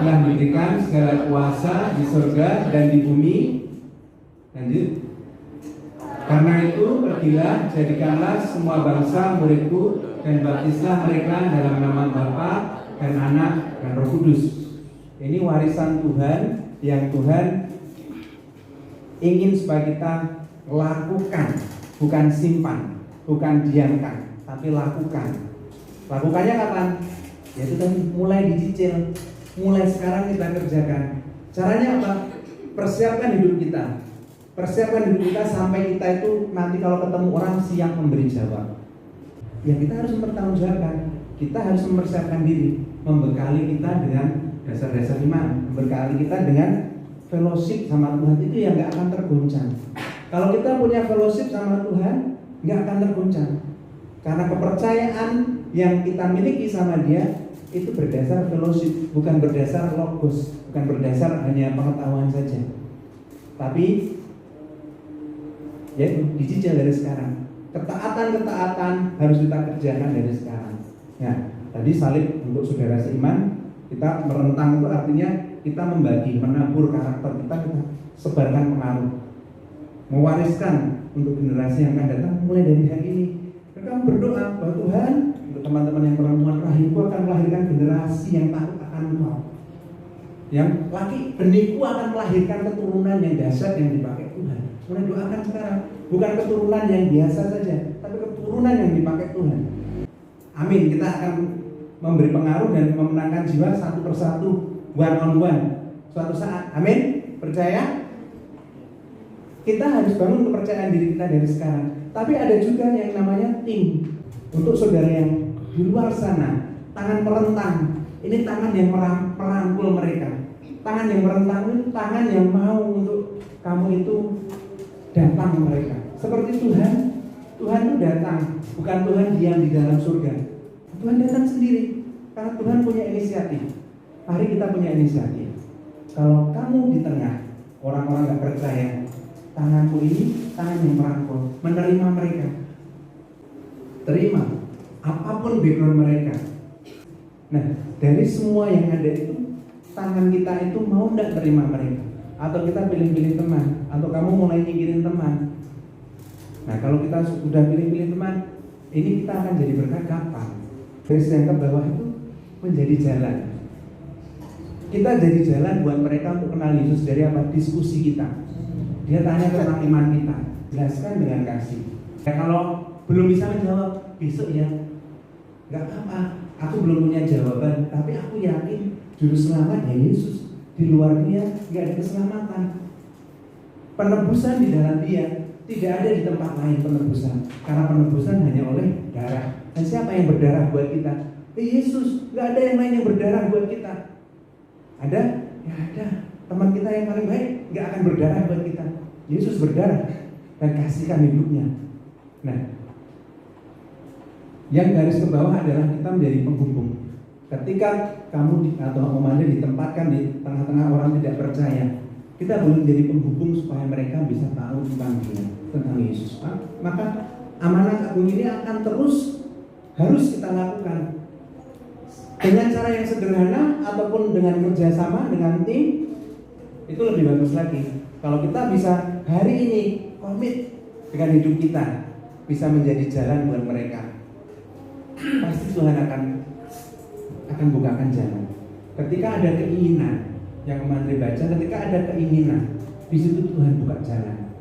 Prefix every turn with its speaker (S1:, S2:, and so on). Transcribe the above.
S1: telah diberikan segala kuasa di surga dan di bumi. Lanjut. Karena itu pergilah, jadikanlah semua bangsa muridku dan baptislah mereka dalam nama Bapa dan Anak dan Roh Kudus. Ini warisan Tuhan yang Tuhan ingin supaya kita lakukan, bukan simpan, bukan diamkan, tapi lakukan. Lakukannya kapan? Yaitu kan mulai dicicil, mulai sekarang kita kerjakan. Caranya apa? Persiapkan hidup kita. Persiapkan hidup kita sampai kita itu nanti kalau ketemu orang siap memberi jawab. Ya kita harus mempertanggungjawabkan. Kita harus mempersiapkan diri, membekali kita dengan dasar-dasar iman, membekali kita dengan fellowship sama Tuhan itu yang nggak akan tergoncang. Kalau kita punya fellowship sama Tuhan, nggak akan tergoncang. Karena kepercayaan yang kita miliki sama Dia itu berdasar fellowship, bukan berdasar logos, bukan berdasar hanya pengetahuan saja. Tapi ya dicicil dari sekarang. Ketaatan harus kita kerjakan dari sekarang. Ya, tadi salib untuk saudara seiman, kita merentang itu artinya kita membagi, menabur karakter kita sebarkan pengaruh, mewariskan untuk generasi yang akan datang mulai dari hari ini. Mereka berdoa bahwa Tuhan, untuk teman-teman yang perempuan, rahimku akan melahirkan generasi yang takut akan Engkau. Yang laki, benihku akan melahirkan keturunan yang dahsyat yang dipakai Tuhan. Mulai doakan sekarang, bukan keturunan yang biasa saja, tapi keturunan yang dipakai Tuhan. Amin. Kita akan memberi pengaruh dan memenangkan jiwa satu persatu, one on one, suatu saat. Amin. Percaya? Kita harus bangun kepercayaan diri kita dari sekarang. Tapi ada juga yang namanya tim. Untuk saudara yang di luar sana, tangan merentang. Ini tangan yang merangkul mereka. Tangan yang merentang itu tangan yang mau untuk kamu itu datang ke mereka. Seperti Tuhan itu datang, bukan Tuhan diam di dalam surga. Tuhan datang sendiri, karena Tuhan punya inisiatif. Mari kita punya inisiatif. Kalau kamu di tengah orang-orang gak percaya, tanganmu ini tangan yang merangkul, menerima mereka. Terima apapun background mereka. Nah, dari semua yang ada itu, tangan kita itu mau gak terima mereka? Atau kita pilih-pilih teman? Atau kamu mulai nyingkirin teman? Nah, kalau kita sudah pilih-pilih teman, ini kita akan jadi berkat kapan? Garis yang ke bawah itu menjadi jalan. Kita jadi jalan buat mereka untuk kenal Yesus. Dari apa? Diskusi kita. Dia tanya tentang iman kita, jelaskan dengan kasih. Ya, kalau belum bisa menjawab, besok ya gak apa-apa, aku belum punya jawaban, tapi aku yakin juru selamat ya Yesus. Di luar Dia gak ada keselamatan. Penebusan di dalam Dia, tidak ada di tempat lain penebusan. Karena penebusan hanya oleh darah. Dan siapa yang berdarah buat kita? Yesus. Gak ada yang lain yang berdarah buat kita. Ada? Ya ada. Teman kita yang paling baik gak akan berdarah buat kita. Yesus berdarah dan kasihkan hidupnya. Nah, yang garis ke bawah adalah kita menjadi penghubung. Ketika kamu atau umatnya ditempatkan di tengah-tengah orang tidak percaya, kita boleh menjadi penghubung supaya mereka bisa tahu tentang Dia, tentang Yesus. Maka amanat agung ini akan terus harus kita lakukan dengan cara yang sederhana ataupun dengan kerjasama dengan tim. Itu lebih bagus lagi. Kalau kita bisa hari ini komit dengan hidup kita, bisa menjadi jalan buat mereka, pasti Tuhan akan bukakan jalan. Ketika ada keinginan, yang kemarin baca, ketika ada keinginan, di situ Tuhan buka jalan.